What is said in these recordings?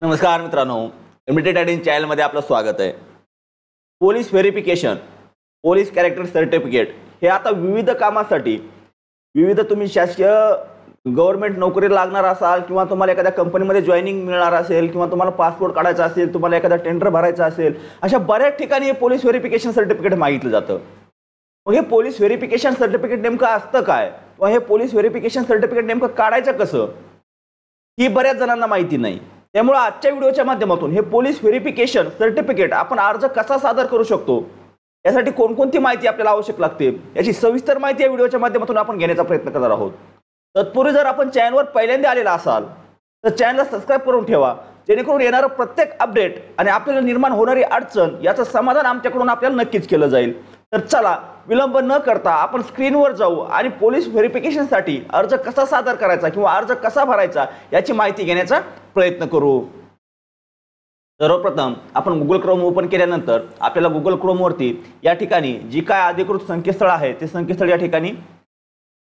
नमस्कार मित्रांनो, emitted ID चॅनलमध्ये आपलं स्वागत आहे. Police verification, police character certificate हे आता विविध कामासाठी, विविध तुम्ही शासकीय गव्हर्नमेंट नोकरी लागणार असाल किंवा तुम्हाला एखाद्या कंपनीमध्ये जॉईनिंग मिळणार असेल किंवा तुम्हाला पासपोर्ट काढायचा असेल, तुम्हाला एखादा टेंडर भरायचा असेल, अशा बऱ्याच ठिकाणी हे पोलीस व्हेरिफिकेशन सर्टिफिकेट मागितलं जातं. मग हे पोलीस व्हेरिफिकेशन सर्टिफिकेट नेमकं असतं काय किंवा हे पोलीस व्हेरिफिकेशन सर्टिफिकेट नेमकं काढायचं कसं ही बऱ्याच जणांना माहिती नाही. त्यामुळे आजच्या व्हिडिओच्या माध्यमातून हे पोलीस व्हेरिफिकेशन सर्टिफिकेट आपण अर्ज कसा सादर करू शकतो, यासाठी कोणकोणती माहिती आपल्याला आवश्यक लागते याची सविस्तर माहिती या व्हिडिओच्या माध्यमातून आपण घेण्याचा प्रयत्न करणार आहोत. तत्पूर्वी जर आपण चॅनलवर पहिल्यांदा आलेला असाल तर चॅनलला सबस्क्राईब करून ठेवा, जेणेकरून येणारं प्रत्येक अपडेट आणि आपल्याला निर्माण होणारी अडचण याचं समाधान आमच्याकडून आपल्याला नक्कीच केलं जाईल. तर चला विलंब न करता आपण स्क्रीनवर जाऊ आणि पोलीस व्हेरिफिकेशनसाठी अर्ज कसा सादर करायचा किंवा अर्ज कसा भरायचा याची माहिती घेण्याचा प्रयत्न करू. सर्वप्रथम आपण गुगल क्रोम ओपन केल्यानंतर आपल्याला गुगल क्रोमवरती या ठिकाणी जी काय अधिकृत संकेतस्थळ आहे ते संकेतस्थळ या ठिकाणी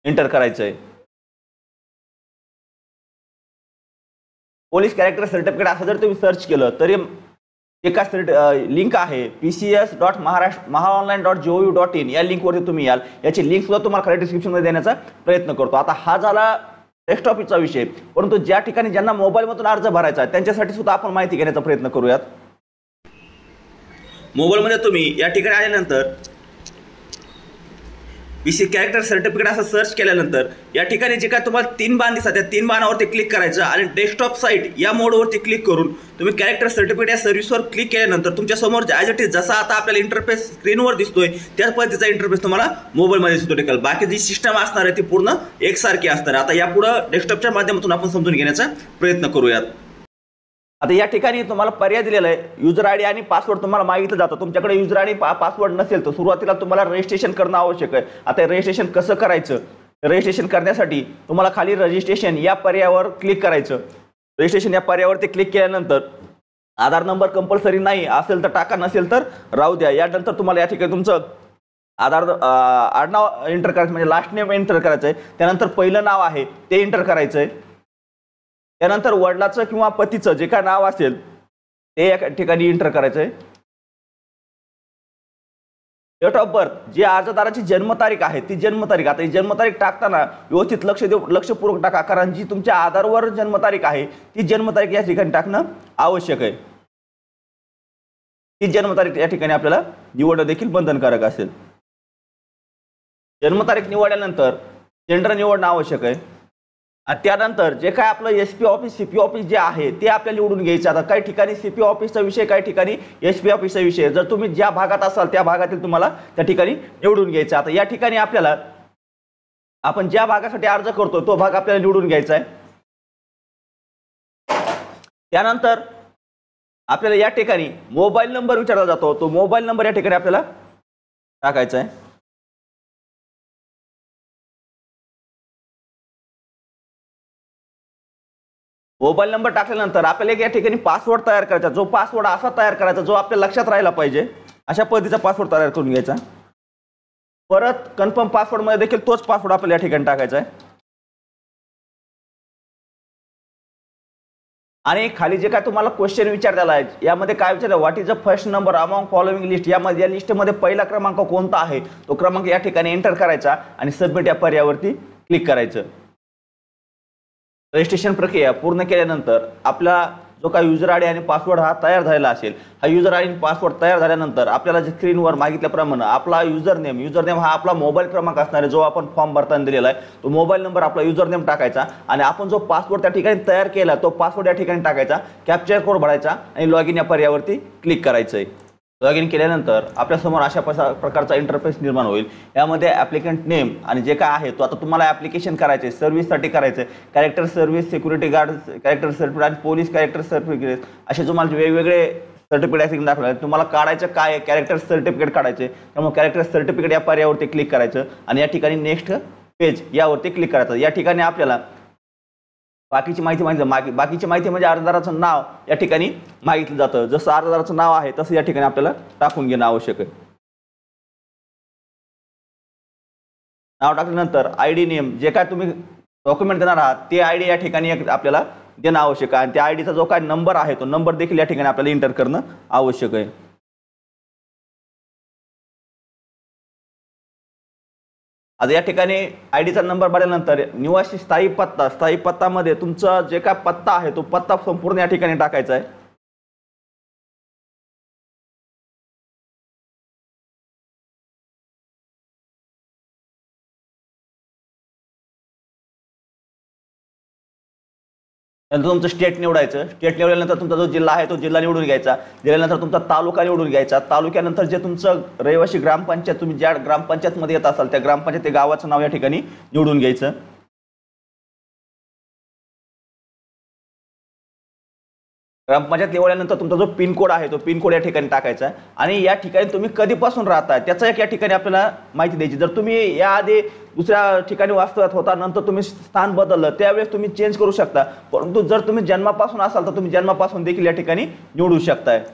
एंटर करायचं आहे. पोलीस कॅरेक्टर सर्टिफिकेट असं जर तुम्ही सर्च केलं तरी एका लिंक आहे pcs.mahaonline.gov.in या लिंकवरती तुम्ही याल. याची लिंक सुद्धा तुम्हाला खाली डिस्क्रिप्शनमध्ये देण्याचा प्रयत्न करतो. आता हा झाला डेस्कटॉपचा विषय, परंतु ज्या ठिकाणी ज्यांना मोबाईलमधून अर्ज भरायचा त्यांच्यासाठी सुद्धा आपण माहिती घेण्याचा प्रयत्न करूयात. मोबाईलमध्ये तुम्ही या ठिकाणी आल्यानंतर पीसी कॅरेक्टर सर्टिफिकेट असं सर्च केल्यानंतर या ठिकाणी जे काय तुम्हाला 3 बाण दिसतात त्या 3 बाणावरती क्लिक करायचं आणि डेस्कटॉप साईट या मोडवरती क्लिक करून तुम्ही कॅरेक्टर सर्टिफिकेट या सर्व्हिसवर क्लिक केल्यानंतर तुमच्या समोर ॲज इट इज जसा आता आपल्याला इंटरफेस स्क्रीनवर दिसतोय त्याच पद्धतीचा इंटरफेस तुम्हाला मोबाईलमध्ये दिसतो टिकल. बाकी जी सिस्टम असणार आहे ती पूर्ण एकसारखी असणार आहे. आता यापुढे डेस्कटॉपच्या माध्यमातून आपण समजून घेण्याचा प्रयत्न करूयात. आता या ठिकाणी तुम्हाला पर्याय दिलेला आहे, युजर आयडी आणि पासवर्ड तुम्हाला मागितलं जातं. तुमच्याकडे युजर आयडी पासवर्ड नसेल तर सुरुवातीला तुम्हाला रजिस्ट्रेशन करणं आवश्यक आहे. आता रजिस्ट्रेशन कसं करायचं, रजिस्ट्रेशन करण्यासाठी तुम्हाला खाली रजिस्ट्रेशन या पर्यायावर क्लिक करायचं. रजिस्ट्रेशन या पर्यायावरती क्लिक केल्यानंतर आधार नंबर कंपल्सरी नाही असेल तर टाका, नसेल तर राहू द्या. यानंतर तुम्हाला या ठिकाणी तुमचं आधार आडनाव एंटर करायचं, म्हणजे लास्ट नेम एंटर करायचं आहे. त्यानंतर पहिलं नाव आहे ते एंटर करायचं आहे. त्यानंतर वडिलाचं किंवा पतीचं जे काय नाव असेल ते या ठिकाणी एंटर करायचं आहे. डेट ऑफ बर्थ, जी अर्जदाराची जन्मतारीख आहे ती जन्मतारीख, आता ही जन्मतारीख टाकताना व्यवस्थित लक्षपूर्वक टाका, कारण जी तुमच्या आधारवर जन्मतारीख आहे ती जन्मतारीख या ठिकाणी टाकणं आवश्यक आहे. ती जन्मतारीख या ठिकाणी आपल्याला निवडणं देखील बंधनकारक असेल. जन्मतारीख निवडल्यानंतर जेंडर निवडणं आवश्यक आहे. आणि त्यानंतर जे काय आपलं SP ऑफिस CP ऑफिस जे आहे ते आपल्याला निवडून घ्यायचं. आता काही ठिकाणी CP ऑफिसचा विषय, काही ठिकाणी SP ऑफिसचा विषय. जर तुम्ही ज्या भागात असाल त्या भागातील तुम्हाला त्या ठिकाणी निवडून घ्यायचं. आता या ठिकाणी आपल्याला आपण ज्या भागासाठी अर्ज करतो तो भाग आपल्याला निवडून घ्यायचा आहे. त्यानंतर आपल्याला या ठिकाणी मोबाईल नंबर विचारला जातो, तो मोबाईल नंबर या ठिकाणी आपल्याला टाकायचा आहे. मोबाईल नंबर टाकल्यानंतर आपल्याला या ठिकाणी पासवर्ड तयार करायचा. जो पासवर्ड असा तयार करायचा जो आपल्या लक्षात राहायला पाहिजे, अशा पद्धतीचा पासवर्ड तयार करून घ्यायचा. परत कन्फर्म पासवर्ड मध्ये देखील तोच पासवर्ड आपल्याला या ठिकाणी टाकायचा आहे. आणि खाली जे काय तुम्हाला क्वेश्चन विचारलेला आहे यामध्ये काय विचारलं, what is the first number among following list. यामध्ये या लिस्टमध्ये पहिला क्रमांक कोणता आहे तो क्रमांक या ठिकाणी एंटर करायचा आणि सबमिट या पर्यायावरती क्लिक करायचं. रजिस्ट्रेशन प्रक्रिया पूर्ण केल्यानंतर आपला जो काही युजर आयडी आणि पासवर्ड हा तयार झालेला असेल, हा युजर आयडी आणि पासवर्ड तयार झाल्यानंतर आपल्याला स्क्रीनवर मागितल्याप्रमाणे आपला युजर नेम हा आपला मोबाईल क्रमांक असणार आहे, जो आपण फॉर्म भरताना दिलेला आहे. तो मोबाईल नंबर आपला युजर नेम टाकायचा आणि आपण जो पासवर्ड त्या ठिकाणी तयार केला तो पासवर्ड या ठिकाणी टाकायचा. कॅप्चर कोड भरायचा आणि लॉग इन या पर्यायावरती क्लिक करायचं आहे. लॉग इन केल्यानंतर आपल्यासमोर अशा प्रकारचा इंटरफेस निर्माण होईल. यामध्ये ॲप्लिकंट नेम आणि जे काय आहे तो आता तुम्हाला ॲप्लिकेशन करायचे, सर्व्हिससाठी करायचं, character service, security guard character certificate आणि पोलीस कॅरेक्टर सर्टिफिकेट असे तुम्हाला वेगवेगळे सर्टिफिकेट दाखवले. तुम्हाला काढायचं काय, कॅरेक्टर सर्टिफिकेट काढायचे. त्यामुळे कॅरेक्टर सर्टिफिकेट या पर्यायावरती क्लिक करायचं आणि या ठिकाणी नेक्स्ट पेज यावरती क्लिक करायचं. या ठिकाणी आपल्याला बाकीची माहिती बाकीची माहिती म्हणजे अर्जदाराचं नाव या ठिकाणी मागितलं जातं. जसं अर्जदाराचं नाव आहे तसं या ठिकाणी आपल्याला टाकून घेणं आवश्यक आहे. नाव टाकल्यानंतर ID नेम, जे काय तुम्ही डॉक्युमेंट देणार आहात ते ID या ठिकाणी आपल्याला देणं आवश्यक आहे आणि त्या आयडीचा जो काय नंबर आहे तो नंबर देखील या ठिकाणी आपल्याला एंटर करणं आवश्यक आहे. आता या ठिकाणी आयडीचा नंबर भरल्यानंतर निवासी स्थायी पत्तामध्ये तुमचा जे काय पत्ता आहे तो पत्ता संपूर्ण या ठिकाणी टाकायचा आहे. नंतर तुमचं स्टेट निवडायचं. स्टेट निवडल्यानंतर तुमचा जो जिल्हा आहे तो जिल्हा निवडून घ्यायचा. जिल्ह्यानंतर तुमचा तालुका निवडून घ्यायचा. तालुक्यानंतर जे तुमचं रहिवासी ग्रामपंचायत तुम्ही ज्या ग्रामपंचायतमध्ये येत असाल त्या ग्रामपंचायत ते गावाचं नाव या ठिकाणी निवडून घ्यायचं. ग्रामपंचायत निवडल्यानंतर तुमचा जो पिनकोड आहे तो पिनकोड या ठिकाणी टाकायचा आहे आणि या ठिकाणी तुम्ही कधीपासून राहताय त्याचा एक या ठिकाणी आपल्याला माहिती द्यायची. जर तुम्ही याआधी दुसऱ्या ठिकाणी वास्तव्यात होता नंतर तुम्ही स्थान बदललं त्यावेळेस तुम्ही चेंज करू शकता. परंतु जर तुम्ही जन्मापासून असाल तर तुम्ही जन्मापासून देखील या ठिकाणी निवडू शकताय.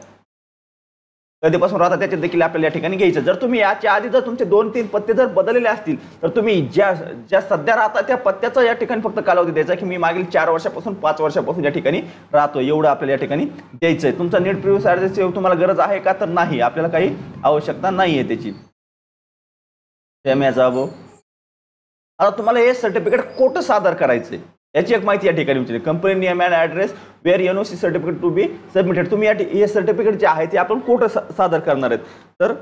कधीपासून राहता त्याचे देखील आपल्याला या ठिकाणी घ्यायचं. जर तुम्ही याच्या आधी जर तुमचे 2-3 पत्ते जर बदललेले असतील तर तुम्ही ज्या सध्या राहता त्या पत्त्याचा या ठिकाणी फक्त कालावधी द्यायचा की मी मागील 4 वर्षापासून 5 वर्षापासून या ठिकाणी राहतो एवढं आपल्याला या ठिकाणी द्यायचंय. तुमचा नेट प्रिव्ह्यू ॲड्रेसची तुम्हाला गरज आहे का तर नाही, आपल्याला काही आवश्यकता नाही आहे त्याची. आता तुम्हाला हे सर्टिफिकेट कोठं सादर करायचंय याची एक माहिती या ठिकाणी विचारली. Company name and address where NOC certificate to be submitted. तुम्ही हे सर्टिफिकेट जे आहे ते आपण कोठं सादर करणार आहेत तर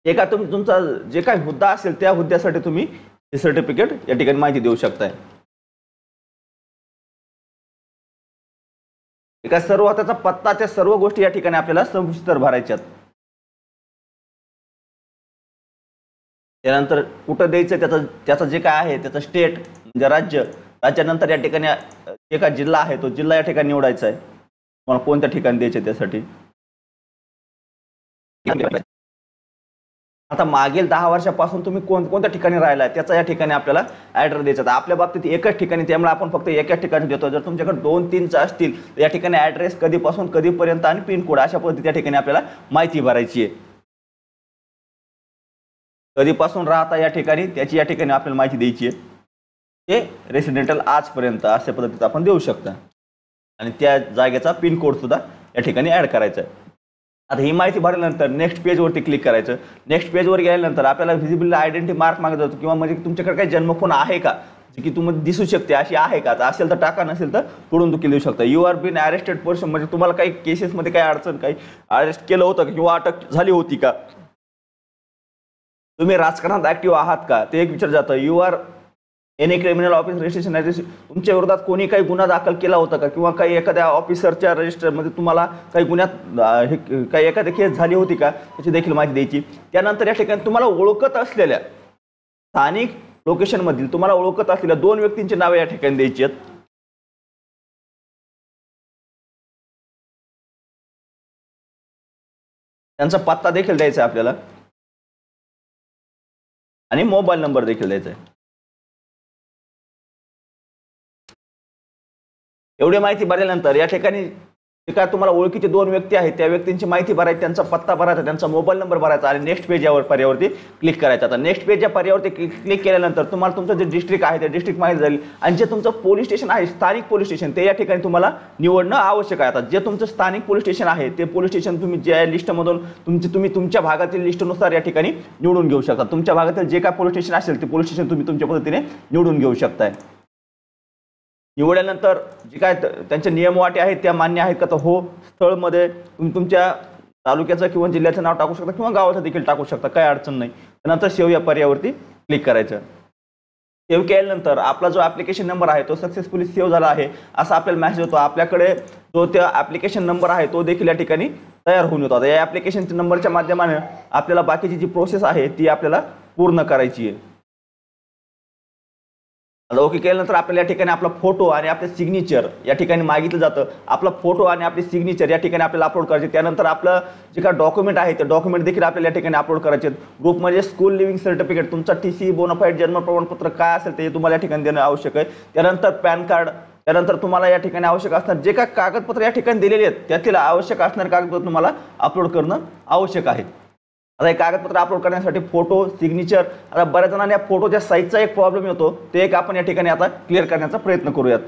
एका तुमचा जे काही हुद्दा असेल त्या हुद्द्यासाठी तुम्ही हे सर्टिफिकेट या ठिकाणी माहिती देऊ शकताय. एका सर्व त्याचा पत्ता त्या सर्व गोष्टी या ठिकाणी आपल्याला सविस्तर भरायच्यात. त्यानंतर कुठं द्यायचं त्याचं जे काय आहे त्याचं स्टेट म्हणजे राज्यानंतर या ठिकाणी एका जिल्हा आहे तो जिल्हा या ठिकाणी निवडायचा आहे. तुम्हाला कोणत्या ठिकाणी द्यायचे त्यासाठी. आता मागील 10 वर्षापासून तुम्ही कोणत्या ठिकाणी राहिलाय त्याचा या ठिकाणी आपल्याला ॲड्रेस द्यायचा. आपल्या बाबतीत एकच ठिकाणी त्यामुळे आपण फक्त एकाच ठिकाणी देतो. जर तुमच्याकडे 2-3 असतील तर या ठिकाणी ॲड्रेस कधीपासून कधीपर्यंत आणि पिनकोड अशा पद्धतीने या ठिकाणी आपल्याला माहिती भरायची आहे. कधीपासून राहता या ठिकाणी त्याची या ठिकाणी आपल्याला माहिती द्यायची आहे. ते रेसिडेंटल आजपर्यंत अशा पद्धतीत आपण देऊ शकता आणि त्या जागेचा पिनकोड सुद्धा या ठिकाणी ॲड करायचा आहे. आता ही माहिती भरल्यानंतर नेक्स्ट पेजवरती क्लिक करायचं. नेक्स्ट पेजवर गेल्यानंतर आपल्याला व्हिजिबल आयडेंटिटी मार्क मागितला जातो किंवा म्हणजे तुमच्याकडे काही जन्मखून आहे का जी की तुम्हाला दिसू शकते अशी आहे का. असेल तर टाका, नसेल तर सोडून देखील देऊ शकता. You are been arrested person म्हणजे तुम्हाला काही केसेसमध्ये काही अडचण काही अरेस्ट केलं होतं किंवा अटक झाली होती का. तुम्ही राजकारणात ऍक्टिव्ह आहात का ते एक विचार जातं. You are any criminal office registration तुमच्या विरोधात कोणी काही गुन्हा दाखल केला होता का किंवा काही एखाद्या ऑफिसरच्या रजिस्टरमध्ये तुम्हाला काही गुन्ह्यात काही एखादी केस झाली होती का त्याची देखील माहिती द्यायची. त्यानंतर या ठिकाणी तुम्हाला ओळखत असलेल्या स्थानिक लोकेशनमधील तुम्हाला ओळखत असलेल्या 2 व्यक्तींची नावे या ठिकाणी द्यायची आहेत. त्यांचा पत्ता देखील द्यायचा आहे आपल्याला आणि मोबाईल नंबर देखील द्यायचा आहे. एवढी माहिती भरल्यानंतर या ठिकाणी जे काय तुम्हाला ओळखीचे 2 व्यक्ती आहेत त्या व्यक्तींची माहिती भरायची, त्यांचा पत्ता भरायचा, त्यांचा मोबाईल नंबर भरायचा आणि नेक्स्ट पेज यावर पर्यावरती क्लिक करायचं. आता नेक्स्ट पेज या पर्यावरती क्लिक केल्यानंतर तुम्हाला तुमचं जे डिस्ट्रिक्ट आहे ते डिस्ट्रिक्ट माहिती झाली आणि जे तुमचं पोलीस स्टेशन आहे स्थानिक पोलीस स्टेशन ते या ठिकाणी तुम्हाला निवडणं आवश्यक आहे. आता जे तुमचं स्थानिक पोलीस स्टेशन आहे ते पोलीस स्टेशन तुम्ही ज्या लिस्टमधून तुम्ही तुमच्या भागातील लिस्टनुसार या ठिकाणी निवडून घेऊ शकता. तुमच्या भागातील जे काय पोलीस स्टेशन असेल ते पोलीस स्टेशन तुम्ही तुमच्या पद्धतीने निवडून घेऊ शकताय. निवडल्यानंतर जे काय त्यांचे नियम वाटे आहेत त्या मान्य आहेत का तर हो स्थळमध्ये तुम्ही तुमच्या तालुक्याचं किंवा जिल्ह्याचं नाव टाकू शकता किंवा गावाचं देखील टाकू शकता, काही अडचण नाही. त्यानंतर सेव्ह या पर्यावरती क्लिक करायचं. सेव्ह केल्यानंतर आपला जो ॲप्लिकेशन नंबर आहे तो सक्सेसफुली सेव्ह झाला आहे असा आपल्याला मेसेज होतो. आपल्याकडे जो त्या ॲप्लिकेशन नंबर आहे तो देखील या ठिकाणी तयार होऊन येतो. आता या ॲप्लिकेशन नंबरच्या माध्यमाने आपल्याला बाकीची जी प्रोसेस आहे ती आपल्याला पूर्ण करायची आहे. ओके केल्यानंतर आपल्याला या ठिकाणी आपला फोटो आणि आपले सिग्नेचर या ठिकाणी मागितलं जातं. आपला फोटो आणि आपले सिग्नेचर या ठिकाणी आपल्याला अपलोड करायचे. त्यानंतर आपलं जे काय डॉक्युमेंट आहे ते डॉक्युमेंट देखील आपल्याला या ठिकाणी अपलोड करायचे. ग्रुप म्हणजे स्कूल लिव्हिंग सर्टिफिकेट, तुमचा TC, बोनाफाईड जन्म प्रमाणपत्र काय असेल ते तुम्हाला या ठिकाणी देणं आवश्यक आहे. त्यानंतर पॅन कार्ड, त्यानंतर तुम्हाला या ठिकाणी आवश्यक असणार जे काय कागदपत्र या ठिकाणी दिलेले आहेत त्यातील आवश्यक असणारे कागदपत्र तुम्हाला अपलोड करणं आवश्यक आहे. आता हे कागदपत्र अपलोड करण्यासाठी फोटो, सिग्नेचर, आता बऱ्याच जणांना या फोटोच्या साईजचा एक प्रॉब्लेम येतो ते एक आपण या ठिकाणी आता क्लिअर करण्याचा प्रयत्न करूयात.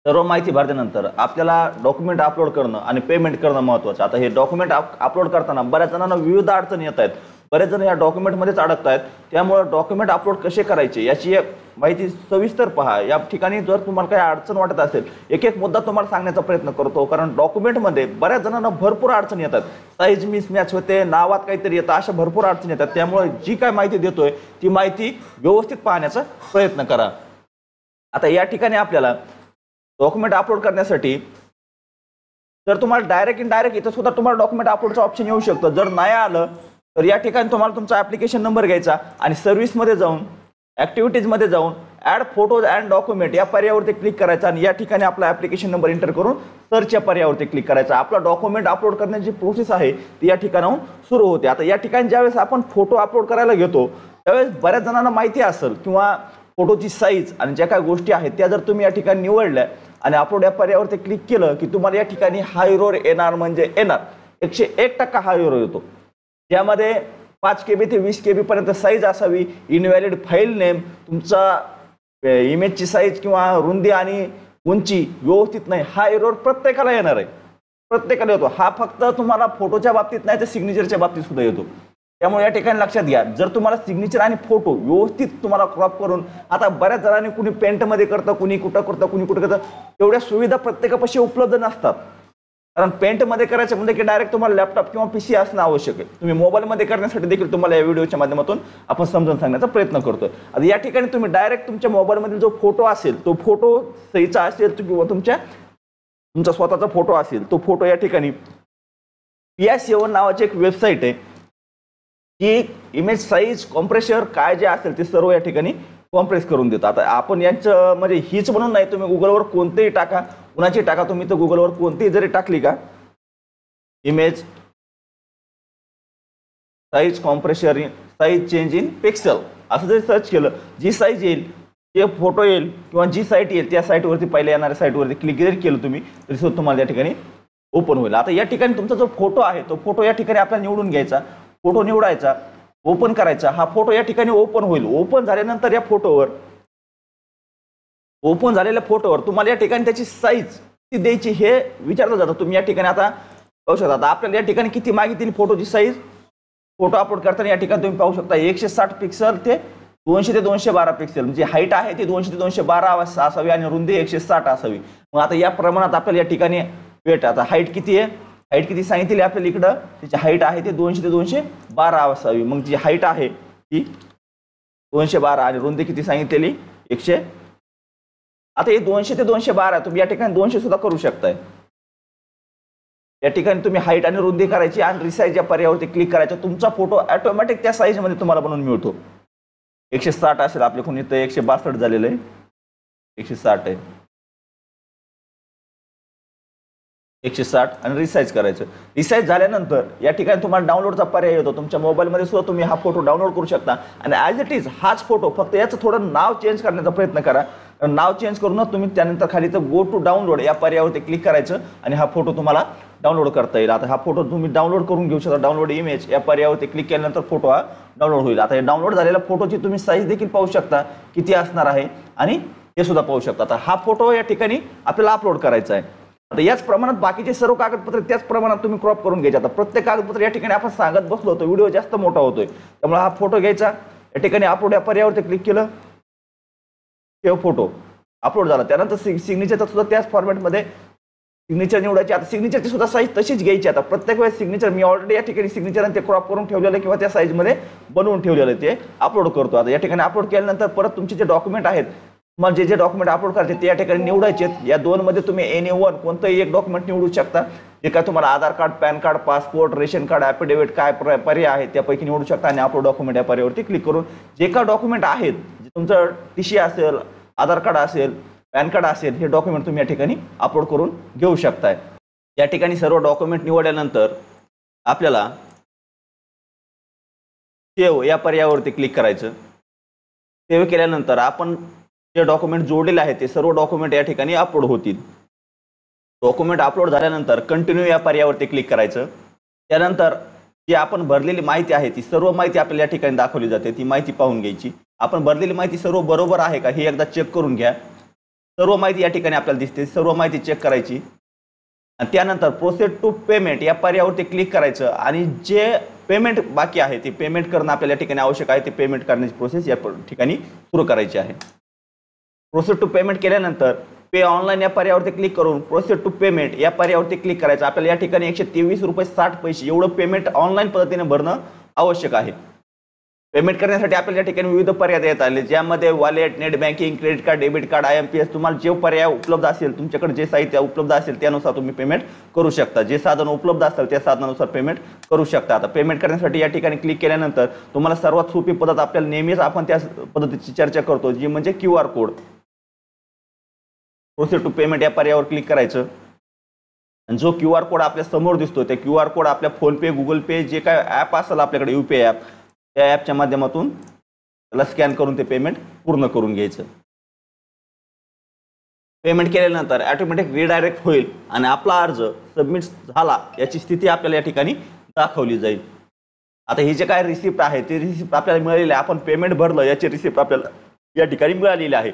सर्व माहिती भरल्यानंतर आपल्याला डॉक्युमेंट अपलोड करणं आणि पेमेंट करणं महत्त्वाचं. आता हे डॉक्युमेंट अपलोड करताना बऱ्याच जणांना विविध अडचणी येत आहेत. बरेच जण या डॉक्युमेंटमध्येच अडकत आहेत. त्यामुळे डॉक्युमेंट अपलोड कसे करायचे याची माहिती सविस्तर पहा. या ठिकाणी जर तुम्हाला काही अडचण वाटत असेल, एक एक मुद्दा तुम्हाला सांगण्याचा प्रयत्न करतो, कारण डॉक्युमेंटमध्ये बऱ्याच जणांना भरपूर अडचणी येतात. साईज मिसमॅच होते, नावात काहीतरी येतं, अशा भरपूर अडचणी येतात. त्यामुळे जी काय माहिती देतोय ती माहिती व्यवस्थित पाहण्याचा प्रयत्न करा. आता या ठिकाणी आपल्याला डॉक्युमेंट अपलोड करण्यासाठी जर तुम्हाला डायरेक्ट इनडायरेक्ट इथं सुद्धा तुम्हाला डॉक्युमेंट अपलोडचं ऑप्शन येऊ शकतं. जर नाही आलं तर या ठिकाणी तुम्हाला तुमचा ॲप्लिकेशन नंबर घ्यायचा आणि सर्व्हिसमध्ये जाऊन ॲक्टिव्हिटीजमध्ये जाऊन ॲड फोटोज अँड डॉक्युमेंट या पर्यायावरती क्लिक करायचा आणि या ठिकाणी आपला ॲप्लिकेशन नंबर एंटर करून सर्च या पर्यायावरती क्लिक करायचा. आपला डॉक्युमेंट अपलोड करण्याची प्रोसेस आहे ती या ठिकाणाहून सुरू होते. आता या ठिकाणी ज्यावेळेस आपण फोटो अपलोड करायला घेतो त्यावेळेस बऱ्याच जणांना माहिती असेल किंवा फोटोची साईज आणि ज्या काही गोष्टी आहेत त्या जर तुम्ही या ठिकाणी निवडल्या आणि अपलोड या पर्यायावरती क्लिक केलं की तुम्हाला या ठिकाणी हा एरर येणार, म्हणजे येणार 101% हा एरर येतो. ज्यामध्ये 5 KB ते 20 KB पर्यंत साईज असावी, इनव्हॅलिड फाईल नेम, तुमचा इमेजची साईज किंवा रुंदी आणि उंची व्यवस्थित नाही, हा एरर प्रत्येकाला येणार आहे, प्रत्येकाला येतो. हा फक्त तुम्हाला फोटोच्या बाबतीत नाही तर सिग्नेचरच्या बाबतीत सुद्धा येतो. त्यामुळे या ठिकाणी लक्षात घ्या, जर तुम्हाला सिग्नेचर आणि फोटो व्यवस्थित तुम्हाला क्रॉप करून, आता बऱ्याच जणांनी कुणी पेंटमध्ये करतं, कुणी कुठं करतं, कुणी कुठं करतं, एवढ्या सुविधा प्रत्येकापाशी उपलब्ध नसतात. कारण पेंटमध्ये करायचं म्हणजे की डायरेक्ट तुम्हाला लॅपटॉप किंवा PC असणं आवश्यक आहे. तुम्ही मोबाईलमध्ये करण्यासाठी देखील तुम्हाला या व्हिडिओच्या माध्यमातून आपण समजून सांगण्याचा प्रयत्न करतोय. आता या ठिकाणी तुम्ही डायरेक्ट तुमच्या मोबाईलमधील जो फोटो असेल तो फोटो सहीचा असेल किंवा तुमचा स्वतःचा फोटो असेल तो फोटो या ठिकाणी PS7 नावाची एक वेबसाईट आहे की इमेज साईज कॉम्प्रेशर काय जे असेल ते सर्व या ठिकाणी कॉम्प्रेस करून देतात. आता आपण यांचं म्हणजे हीच म्हणून नाही, तुम्ही गुगलवर कोणतेही टाका, कुणाची टाका, तुम्ही तर गुगलवर कोणतीही जरी टाकली का image size compressor size change in pixel असं जरी सर्च केलं, जी साईज येईल, जे फोटो येईल किंवा जी साईट येईल त्या साईटवरती पहिल्या येणाऱ्या साईटवरती क्लिक जरी केलं तुम्ही तरी सुद्धा तुम्हाला या ठिकाणी ओपन होईल. आता या ठिकाणी तुमचा जो फोटो आहे तो फोटो या ठिकाणी आपल्याला निवडून घ्यायचा, फोटो निवडायचा, ओपन करायचा. हा फोटो या ठिकाणी ओपन होईल. ओपन झाल्यानंतर या फोटोवर ओपन झालेल्या फोटोवर तुम्हाला या ठिकाणी त्याची साईज किती द्यायची हे विचारलं जातं. तुम्ही या ठिकाणी आता पाहू शकता, आता आपल्याला या ठिकाणी किती मागितली फोटोची साईज, फोटो अपलोड करताना या ठिकाणी तुम्ही पाहू शकता 160 पिक्सल ते 200 ते 212 पिक्सल, म्हणजे हाईट आहे ती 200 ते 212 असावी आणि रुंदी 160 असावी. मग आता या प्रमाणात आपल्याला या ठिकाणी वेट, आता हाईट किती आहे, हाईट किती सांगितली आपल्याला इकडं, त्याची हाईट आहे ते 200 ते 212 असावी. मग जी हाईट आहे ती 212 आणि रुंदी किती सांगितलेली 100. आता हे 200 ते 212 तुम्ही या ठिकाणी 200 सुद्धा करू शकताय. या ठिकाणी तुम्ही हाईट आणि रुंदी करायची आणि रिसाईज या पर्यायावरती क्लिक करायचं, तुमचा फोटो ऑटोमॅटिक त्या साईजमध्ये तुम्हाला बनवून मिळतो. 160 असेल आपले, कोणी तर 162 झालेलं आहे, 160 आहे, 160 आणि रिसाईज करायचं. रिसाईज झाल्यानंतर या ठिकाणी तुम्हाला डाउनलोडचा पर्याय येतो. तुमच्या मोबाईलमध्ये सुद्धा तुम्ही हा फोटो डाउनलोड करू शकता आणि ॲज इट इज हाच फोटो, फक्त याचं थोडं नाव चेंज करण्याचा प्रयत्न करा. नाव चेंज करूनच तुम्ही त्यानंतर खाली तर गो टू डाउनलोड या पर्यायावरती क्लिक करायचं आणि हा फोटो तुम्हाला डाउनलोड करता येईल. आता हा फोटो तुम्ही डाउनलोड करून घेऊ शकता. डाउनलोड इमेज या पर्यायावरती क्लिक केल्यानंतर फोटो हा डाउनलोड होईल. आता हे डाउनलोड झालेल्या फोटोची तुम्ही साईज देखील पाहू शकता किती असणार आहे आणि हे सुद्धा पाहू शकता. आता हा फोटो या ठिकाणी आपल्याला अपलोड करायचा आहे. आता याच प्रमाणात बाकीचे सर्व कागदपत्र त्याच प्रमाणात तुम्ही क्रॉप करून घ्यायचे. आता प्रत्येक कागदपत्र या ठिकाणी आपण सांगत बसलो होतो, व्हिडिओ जास्त मोठा होतोय, त्यामुळे हा फोटो घ्यायचा, या ठिकाणी अपलोड या पर्यायावरती क्लिक केलं, सेव्ह फोटो अपलोड झाला. त्यानंतर सिग्नेचरचा सुद्धा त्याच फॉर्मॅटमध्ये सिग्नेचर निवडायची. आता सिग्नेचरची सुद्धा साईज तशीच घ्यायची. आता प्रत्येक वेळेस सिग्नेचर मी ऑलरेडी या ठिकाणी सिग्नेचर आणि ते क्रॉप करून ठेवलेलं किंवा त्या साईजमध्ये बनवून ठेवलेलं ते अपलोड करतो. आता या ठिकाणी अपलोड केल्यानंतर परत तुमचे जे डॉक्युमेंट आहेत, मग जे डॉक्युमेंट अपलोड करायचे ते या ठिकाणी निवडायचे. या दोनमध्ये तुम्ही any1 कोणतंही एक डॉक्युमेंट निवडू शकता. जे काय तुम्हाला Aadhaar card, PAN card, passport, ration card, affidavit काय पर्याय आहे त्यापैकी निवडू शकता आणि अपलोड डॉक्युमेंट या पर्यायावरती क्लिक करून जे काय डॉक्युमेंट आहेत, जे तुमचं TC असेल, आधार कार्ड असेल, पॅन कार्ड असेल, हे डॉक्युमेंट तुम्ही या ठिकाणी अपलोड करून घेऊ शकताय. या ठिकाणी सर्व डॉक्युमेंट निवडल्यानंतर आपल्याला सेव्ह या पर्यायावरती क्लिक करायचं. सेव्ह केल्यानंतर आपण जे डॉक्युमेंट जोडलेले आहेत ते सर्व डॉक्युमेंट या ठिकाणी अपलोड होतील. डॉक्युमेंट अपलोड झाल्यानंतर कंटिन्यू या पर्यायावरती क्लिक करायचं. त्यानंतर जी आपण भरलेली माहिती आहे ती सर्व माहिती आपल्याला या ठिकाणी दाखवली जाते, ती माहिती पाहून घ्यायची. आपण भरलेली माहिती सर्व बरोबर आहे का हे एकदा चेक करून घ्या. सर्व माहिती या ठिकाणी आपल्याला दिसते, सर्व माहिती चेक करायची आणि त्यानंतर प्रोसेस टू पेमेंट या पर्यायावरती क्लिक करायचं आणि जे पेमेंट बाकी आहे ते पेमेंट करणं आपल्याला या ठिकाणी आवश्यक आहे, ते पेमेंट करण्याची प्रोसेस या ठिकाणी सुरू करायची आहे। प्रोसेस टू पेमेंट केल्यानंतर पे ऑनलाईन या पर्यायावरती क्लिक करून प्रोसेस टू पेमेंट या पर्यायावरती क्लिक करायचं। आपल्याला या ठिकाणी 123 रुपये 60 पैसे एवढं पेमेंट ऑनलाईन पद्धतीने भरणं आवश्यक आहे। पेमेंट करण्यासाठी आपल्याला या ठिकाणी विविध पर्याय देत आले, ज्यामध्ये wallet, net banking, credit card, debit card, IMPS तुम्हाला जे पर्याय उपलब्ध असेल, तुमच्याकडे जे साहित्य उपलब्ध असेल त्यानुसार तुम्ही पेमेंट करू शकता। जे साधन उपलब्ध असेल त्या साधनानुसार पेमेंट करू शकता। आता पेमेंट करण्यासाठी या ठिकाणी क्लिक केल्यानंतर तुम्हाला सर्वात सोपी पद्धत आपल्याला नेहमीच आपण त्या पद्धतीची चर्चा करतो, जी म्हणजे QR code. Process to payment या पर्यायावर क्लिक करायचं आणि जो QR कोड आपल्या समोर दिसतो ते QR कोड आपल्या फोनपे, गुगल पे जे काय ॲप असेल आपल्याकडे UPI ॲप, त्या ॲपच्या माध्यमातून त्याला स्कॅन करून ते पेमेंट पूर्ण करून घ्यायचं। पेमेंट केल्यानंतर ऑटोमॅटिक रिडायरेक्ट होईल आणि आपला अर्ज सबमिट झाला याची स्थिती आपल्याला या ठिकाणी दाखवली जाईल। आता ही जे काय रिसिप्ट आहे ती रिसिप्ट आपल्याला मिळालेली आहे, आपण पेमेंट भरलं याची रिसिप्ट आपल्याला या ठिकाणी मिळालेली आहे।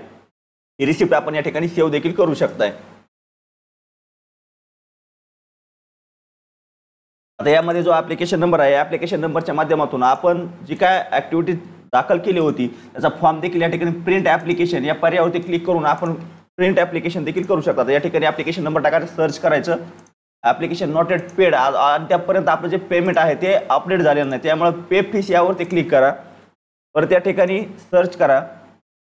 ही रिसिप्ट आपण या ठिकाणी सेव्ह देखील करू शकताय। आता यामध्ये जो ॲप्लिकेशन नंबर आहे, ॲप्लिकेशन नंबरच्या माध्यमातून आपण जी काय ॲक्टिव्हिटी दाखल केली होती त्याचा फॉर्म देखील या ठिकाणी प्रिंट ॲप्लिकेशन या पर्यायावरती क्लिक करून आपण प्रिंट ॲप्लिकेशन देखील करू शकता। या ठिकाणी ॲप्लिकेशन नंबर टाकायचं, सर्च करायचं, ॲप्लिकेशन नॉट एट पेड आणि त्यापर्यंत आपलं जे पेमेंट आहे ते अपडेट झालेलं नाही, त्यामुळे पे फीस यावरती क्लिक करा, परत या ठिकाणी सर्च करा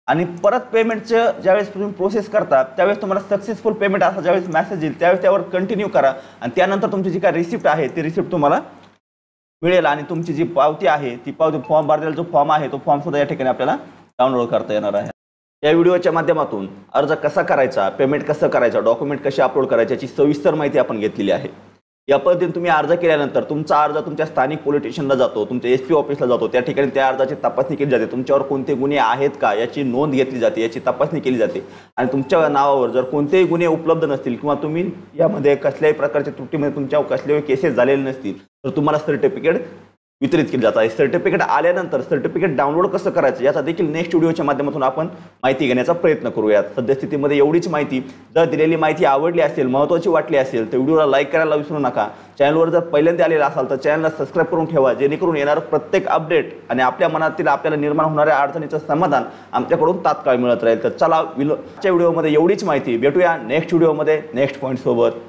आणि परत पेमेंटचं ज्यावेळेस तुम्ही प्रोसेस करता त्यावेळेस तुम्हाला सक्सेसफुल पेमेंट असा ज्यावेळेस मेसेज येईल त्यावेळेस त्यावर कंटिन्यू करा आणि त्यानंतर तुमची जी काय रिसिप्ट आहे ती रिसिप्ट तुम्हाला मिळेल आणि तुमची जी पावती आहे ती पावती फॉर्म भरलेला जो फॉर्म आहे तो फॉर्म सुद्धा या ठिकाणी आपल्याला डाउनलोड करता येणार आहे। या व्हिडिओच्या माध्यमातून अर्ज कसा करायचा, पेमेंट कसं करायचं, डॉक्युमेंट कसे अपलोड करायचे याची सविस्तर माहिती आपण घेतलेली आहे। या पद्धतीने तुम्ही अर्ज केल्यानंतर तुमचा अर्ज तुमच्या स्थानिक पोलीस स्टेशनला जातो, तुमच्या SP ऑफिसला जातो, त्या ठिकाणी त्या अर्जाची तपासणी केली जाते, तुमच्यावर कोणते गुन्हे आहेत का याची नोंद घेतली जाते, याची तपासणी केली जाते आणि तुमच्या नावावर जर कोणतेही गुन्हे उपलब्ध नसतील किंवा तुम्ही यामध्ये कसल्याही प्रकारच्या त्रुटीमध्ये तुमच्यावर कसलेही केसेस झालेले नसतील तर तुम्हाला सर्टिफिकेट वितरित केली जात आहे। सर्टिफिकेट आल्यानंतर सर्टिफिकेट डाउनलोड कसं करायचं याचा देखील नेक्स्ट व्हिडिओच्या माध्यमातून आपण माहिती घेण्याचा प्रयत्न करूयात। सद्यस्थितीमध्ये एवढीच माहिती, जर दिलेली माहिती आवडली असेल, महत्त्वाची वाटली असेल तर व्हिडिओला लाईक करायला विसरू नका। चॅनलवर जर पहिल्यांदा आलेला असाल तर चॅनलला सबस्क्राईब करून ठेवा, जेणेकरून येणारं प्रत्येक अपडेट आणि आपल्या मनातील आपल्याला निर्माण होणाऱ्या अडचणीचं समाधान आमच्याकडून तात्काळ मिळत राहील। तर चला आजच्या व्हिडिओमध्ये एवढीच माहिती, भेटूया नेक्स्ट व्हिडिओमध्ये नेक्स्ट पॉईंट सोबत।